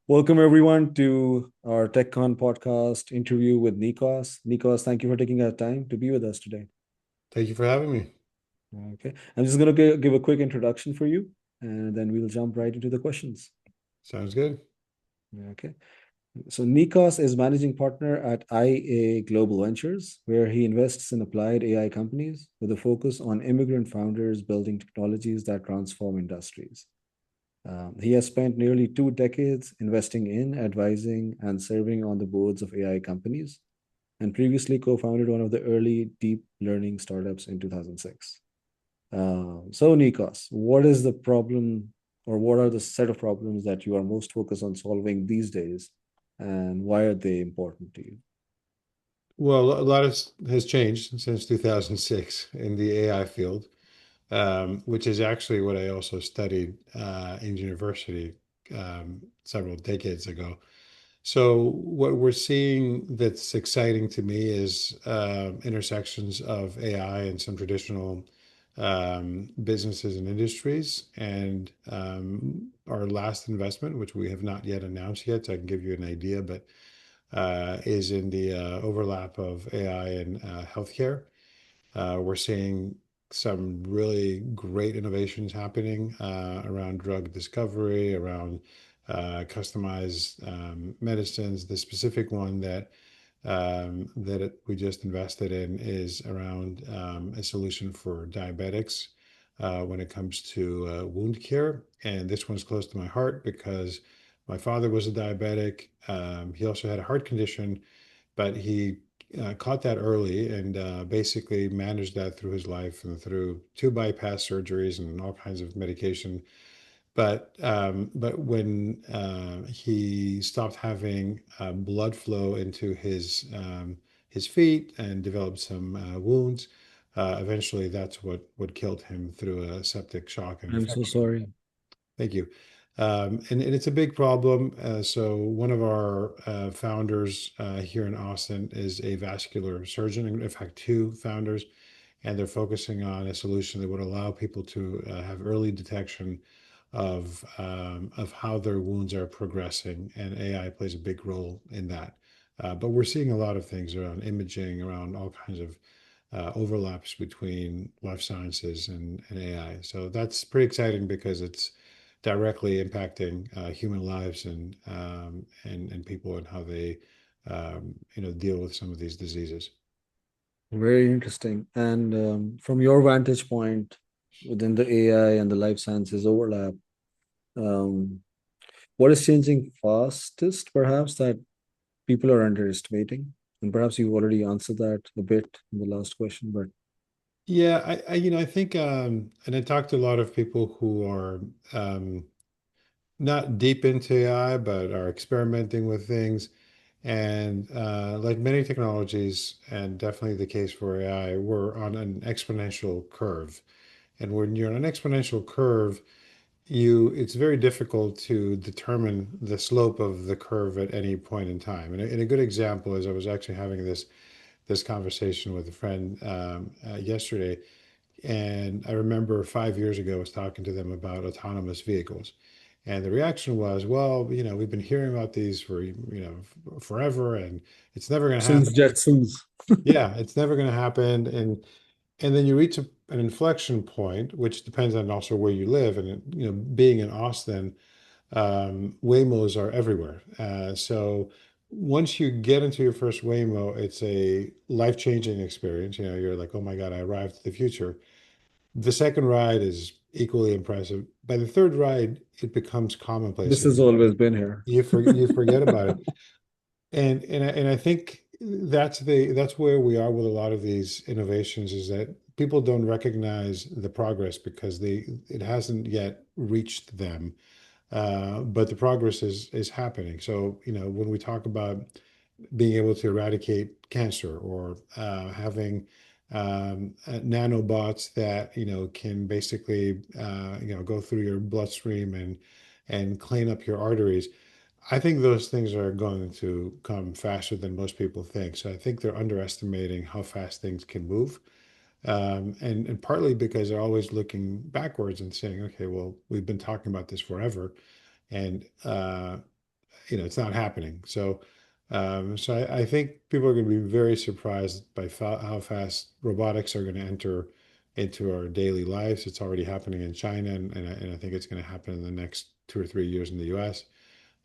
Welcome everyone to our TechCon podcast interview with Nikos. Nikos, thank you for taking our time to be with us today. Thank you for having me. Okay, I'm just going to give a quick introduction for you, and then we'll jump right into the questions. Sounds good. Okay, so Nikos is managing partner at IA Global Ventures, where he invests in applied AI companies with a focus on immigrant founders building technologies that transform industries. He has spent nearly 2 decades investing in, advising, and serving on the boards of AI companies, and previously co-founded one of the early deep learning startups in 2006. So Nikos, what is the problem or what are the set of problems that you are most focused on solving these days and why are they important to you? Well, a lot has changed since 2006 in the AI field, which is actually what I also studied in university several decades ago. So what we're seeing that's exciting to me is intersections of AI and some traditional businesses and industries. And our last investment, which we have not yet announced yet, so I can give you an idea, but is in the overlap of AI and healthcare. We're seeing some really great innovations happening around drug discovery, around customized medicines. The specific one that we just invested in is around a solution for diabetics when it comes to wound care. And this one's close to my heart because my father was a diabetic. He also had a heart condition, but he caught that early and basically managed that through his life and through two bypass surgeries and all kinds of medication. But when he stopped having blood flow into his feet and developed some wounds, eventually that's what killed him through a septic shock and I'm so infection. sorry. Thank you. And it's a big problem. So one of our founders here in Austin is a vascular surgeon. In fact, two founders, and they're focusing on a solution that would allow people to have early detection of how their wounds are progressing, and AI plays a big role in that. But we're seeing a lot of things around imaging, around all kinds of overlaps between life sciences and AI. So that's pretty exciting because it's directly impacting human lives and people and how they deal with some of these diseases. Very interesting. And from your vantage point within the AI and the life sciences overlap, um, what is changing fastest, perhaps, that people are underestimating? And perhaps you've already answered that a bit in the last question, but Yeah, I think, and I talked to a lot of people who are not deep into AI, but are experimenting with things. And like many technologies, and definitely the case for AI, we're on an exponential curve. And when you're on an exponential curve, it's very difficult to determine the slope of the curve at any point in time. And a good example is I was actually having this conversation with a friend yesterday, and I remember 5 years ago I was talking to them about autonomous vehicles. And the reaction was, well, we've been hearing about these for, forever, and it's never going to since happen. Jetsons. Yeah, it's never going to happen. And then you reach an inflection point, which depends on also where you live. And, being in Austin, Waymos are everywhere. So once you get into your first Waymo, it's a life-changing experience. You're like, oh my God, I arrived at the future. The second ride is equally impressive. By the third ride, it becomes commonplace, This and has always been here. you forget about it. And I think that's where we are with a lot of these innovations is that people don't recognize the progress because it hasn't yet reached them. But the progress is happening. So, when we talk about being able to eradicate cancer or having nanobots that can basically go through your bloodstream and clean up your arteries. I think those things are going to come faster than most people think. So I think they're underestimating how fast things can move. And partly because they're always looking backwards and saying, okay, well, we've been talking about this forever. And it's not happening. So I think people are going to be very surprised by how fast robotics are going to enter into our daily lives. It's already happening in China, and I think it's going to happen in the next 2 or 3 years in the US.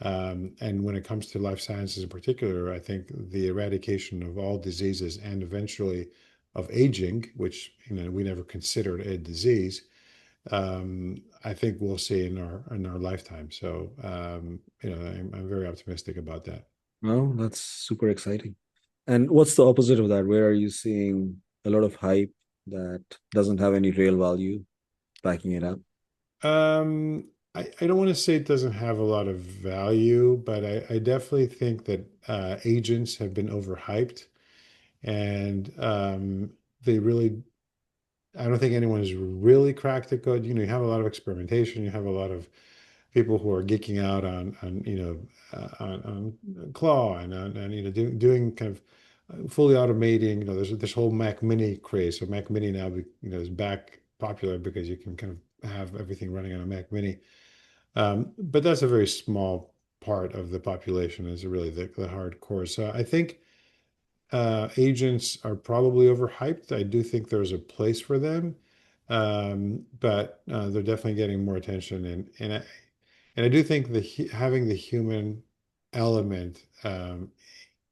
And when it comes to life sciences in particular, I think the eradication of all diseases and eventually of aging, which we never considered a disease, I think we'll see in our lifetime. So I'm very optimistic about that. Well, that's super exciting. And what's the opposite of that? Where are you seeing a lot of hype that doesn't have any real value backing it up? I don't want to say it doesn't have a lot of value, but I definitely think that agents have been overhyped, and they really I don't think anyone has really cracked the code. You have a lot of experimentation. You have a lot of people who are geeking out on on Claw and doing kind of fully automating. There's this whole Mac Mini craze. So Mac Mini now is back popular because you can kind of have everything running on a Mac Mini. But that's a very small part of the population is really the hardcore. So I think agents are probably overhyped. I do think there's a place for them, but they're definitely getting more attention. And I do think having the human element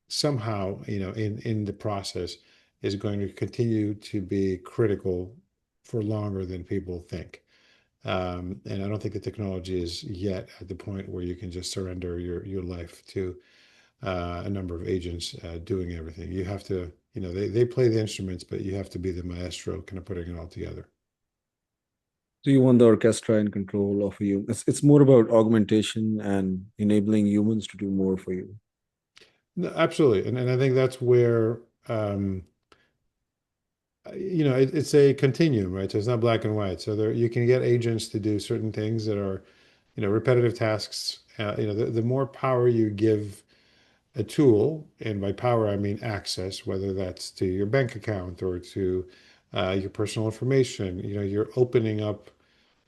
somehow, in the process is going to continue to be critical for longer than people think. And I don't think the technology is yet at the point where you can just surrender your life to a number of agents doing everything. You have to, they play the instruments, but you have to be the maestro, kind of putting it all together. So you want the orchestra in control of you. It's more about augmentation and enabling humans to do more for you. No, absolutely, and I think that's where it's a continuum, right? So it's not black and white. So there you can get agents to do certain things that are, repetitive tasks. The more power you give a tool, and by power I mean access, whether that's to your bank account or to your personal information. You're opening up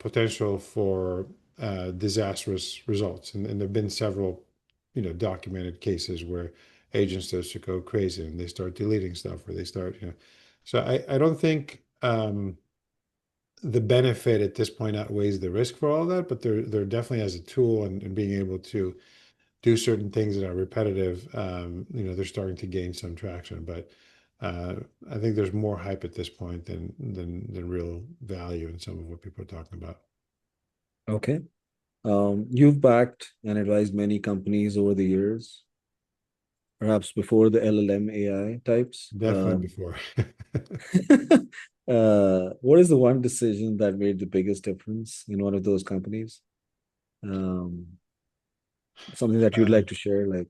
potential for disastrous results, and there've been several, documented cases where agents start to go crazy and they start deleting stuff, or they start, So I don't think the benefit at this point outweighs the risk for all that, but they're definitely as a tool and being able to do certain things that are repetitive, they're starting to gain some traction. But uh, I think there's more hype at this point than real value in some of what people are talking about. Okay. You've backed and advised many companies over the years, perhaps before the LLM AI types. Definitely before. What is the one decision that made the biggest difference in one of those companies? Um, Something that you'd like Um, to share, like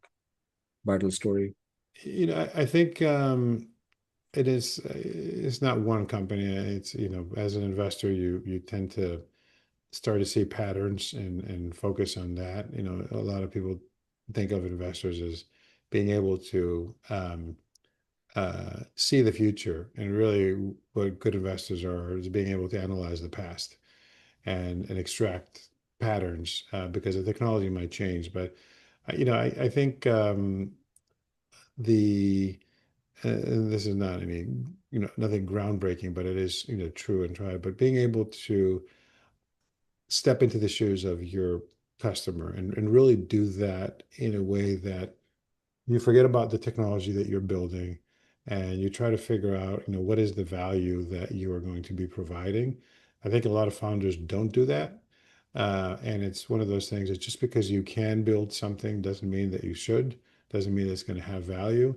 battle story. I think it's not one company. It's, as an investor, you tend to start to see patterns and focus on that. A lot of people think of investors as being able to see the future, and really what good investors are is being able to analyze the past and extract patterns because the technology might change. But I think the and this is not any nothing groundbreaking, but it is true and tried. But being able to step into the shoes of your customer and really do that in a way that you forget about the technology that you're building, and you try to figure out, what is the value that you are going to be providing. I think a lot of founders don't do that. And it's one of those things that just because you can build something doesn't mean that you should, doesn't mean it's going to have value.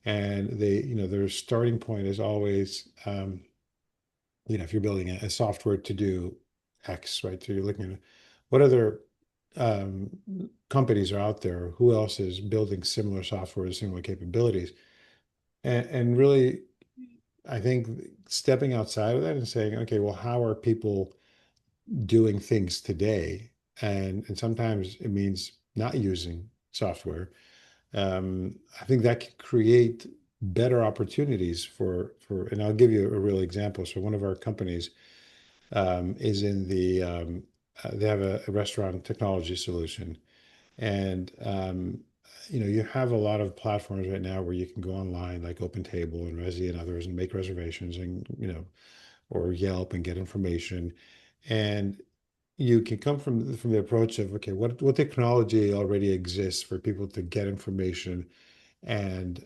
And their starting point is always, if you're building a software to do X, right? So you're looking at what other um, companies are out there, who else is building similar software with similar capabilities, and really, I think stepping outside of that and saying, okay, well, how are people doing things today? And sometimes it means not using software. I think that can create better opportunities and I'll give you a real example. So one of our companies is in they have a restaurant technology solution, And you have a lot of platforms right now where you can go online, like OpenTable and Resi and others, and make reservations, and or Yelp and get information. And you can come from the approach of, okay, what technology already exists for people to get information and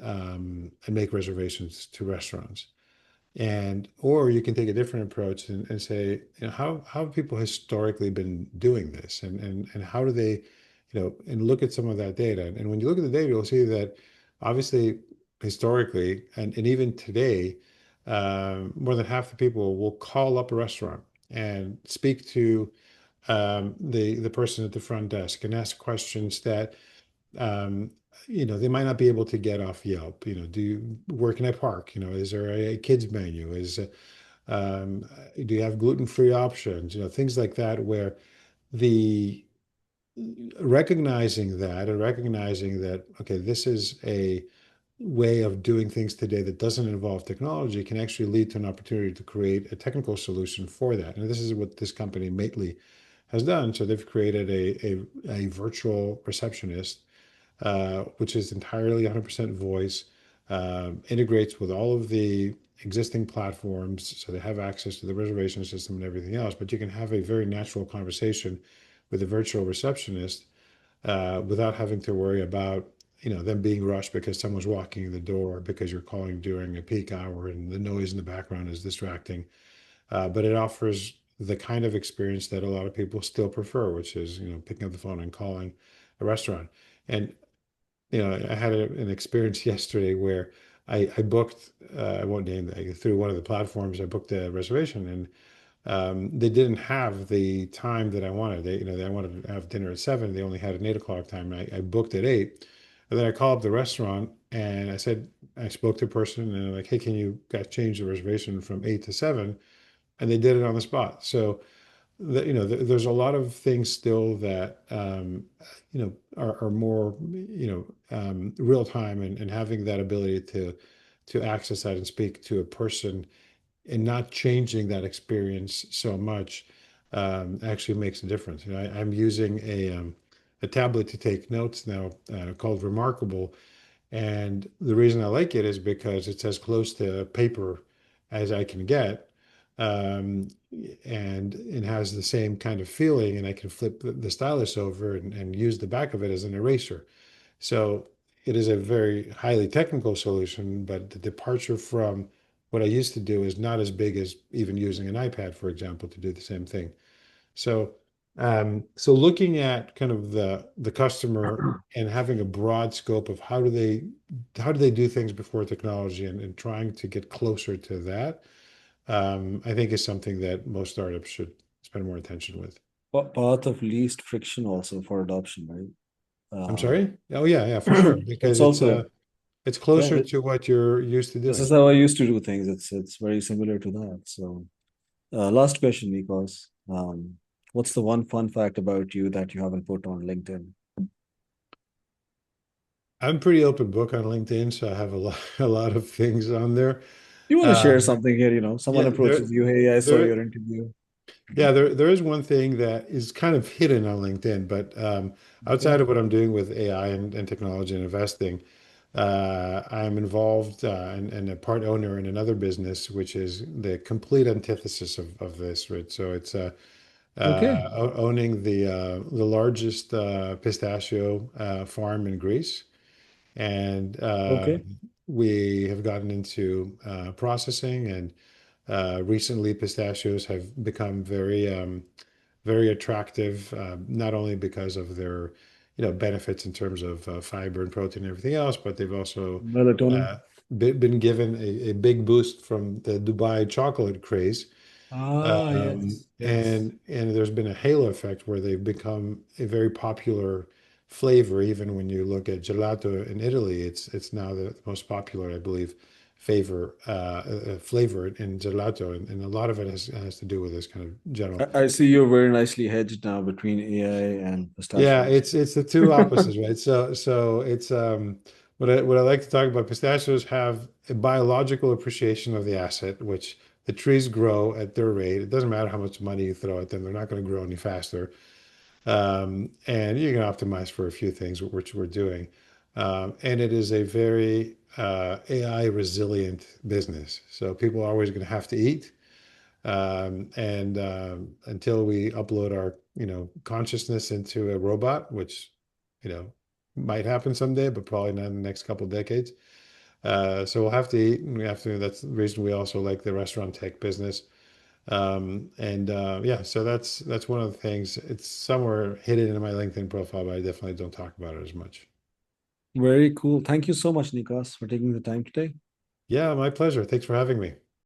make reservations to restaurants. And or you can take a different approach and say, how have people historically been doing this, and how do they, and look at some of that data. And when you look at the data, you'll see that obviously historically and even today, more than half the people will call up a restaurant and speak to the person at the front desk and ask questions that um, they might not be able to get off Yelp. Where can I park? Is there a kids menu? Um, do you have gluten-free options? Things like that, where the recognizing that and recognizing that, okay, this is a way of doing things today that doesn't involve technology can actually lead to an opportunity to create a technical solution for that. And this is what this company, Mately, has done. So they've created a virtual receptionist, which is entirely 100% voice, integrates with all of the existing platforms. So they have access to the reservation system and everything else, but you can have a very natural conversation with a virtual receptionist without having to worry about them being rushed because someone's walking in the door because you're calling during a peak hour and the noise in the background is distracting. But it offers the kind of experience that a lot of people still prefer, which is picking up the phone and calling a restaurant. And I had an experience yesterday where I booked, I won't name it, through one of the platforms. I booked a reservation, and they didn't have the time that I wanted. They wanted to have dinner at 7. They only had an 8 o'clock time. I booked at 8, and then I called up the restaurant and I spoke to a person, and they're like, "Hey, can you guys change the reservation from 8 to 7?" And they did it on the spot. So there's a lot of things still that are more real time, and having that ability to access that and speak to a person and not changing that experience so much actually makes a difference. I'm using a tablet to take notes now, called Remarkable, and the reason I like it is because it's as close to paper as I can get. Um, and it has the same kind of feeling, and I can flip the stylus over and use the back of it as an eraser. So it is a very highly technical solution, but the departure from what I used to do is not as big as even using an iPad, for example, to do the same thing. So, so looking at kind of the customer and having a broad scope of how do they do things before technology, and trying to get closer to that, I think is something that most startups should spend more attention with. Path of least friction also for adoption, right? I'm sorry? Oh yeah, yeah, for sure, It's because also, it's yeah, closer to what you're used to this is doing. how I used to do things. It's very similar to that. So, last question, Nikos. What's the one fun fact about you that you haven't put on LinkedIn? I'm a pretty open book on LinkedIn, so I have a lot a lot of things on there. You want to share Um, something here? Someone yeah, approaches you, hey, I saw there your interview. Yeah, there is one thing that is kind of hidden on LinkedIn, but Okay. outside of what I'm doing with AI and technology and investing, I'm involved and a part owner in another business, which is the complete antithesis of this, right? So it's Okay. owning the largest pistachio farm in Greece, and Okay. we have gotten into processing, and recently pistachios have become very attractive, not only because of their benefits in terms of fiber and protein and everything else, but they've also Melatonin. uh, been given a big boost from the Dubai chocolate craze. Ah, yes. Yes. And there's been a halo effect where they've become a very popular flavor. Even when you look at gelato in Italy, it's now the most popular, I believe, flavor in gelato, and a lot of it has to do with this kind of general. I see you're very nicely hedged now between AI and Yeah, pistachios. it's the two opposites, right? So it's what I like to talk about. Pistachios have a biological appreciation of the asset, which the trees grow at their rate. It doesn't matter how much money you throw at them; they're not going to grow any faster. And you can optimize for a few things, which we're doing. And it is a very AI resilient business. So people are always going to have to eat. And until we upload our, consciousness into a robot, which, you know, might happen someday, but probably not in the next couple of decades. So we'll have to eat, and we have to. That's the reason we also like the restaurant tech business. And yeah, so that's one of the things. It's somewhere hidden in my LinkedIn profile, but I definitely don't talk about it as much. Very cool. Thank you so much, Nikos, for taking the time today. Yeah, my pleasure. Thanks for having me.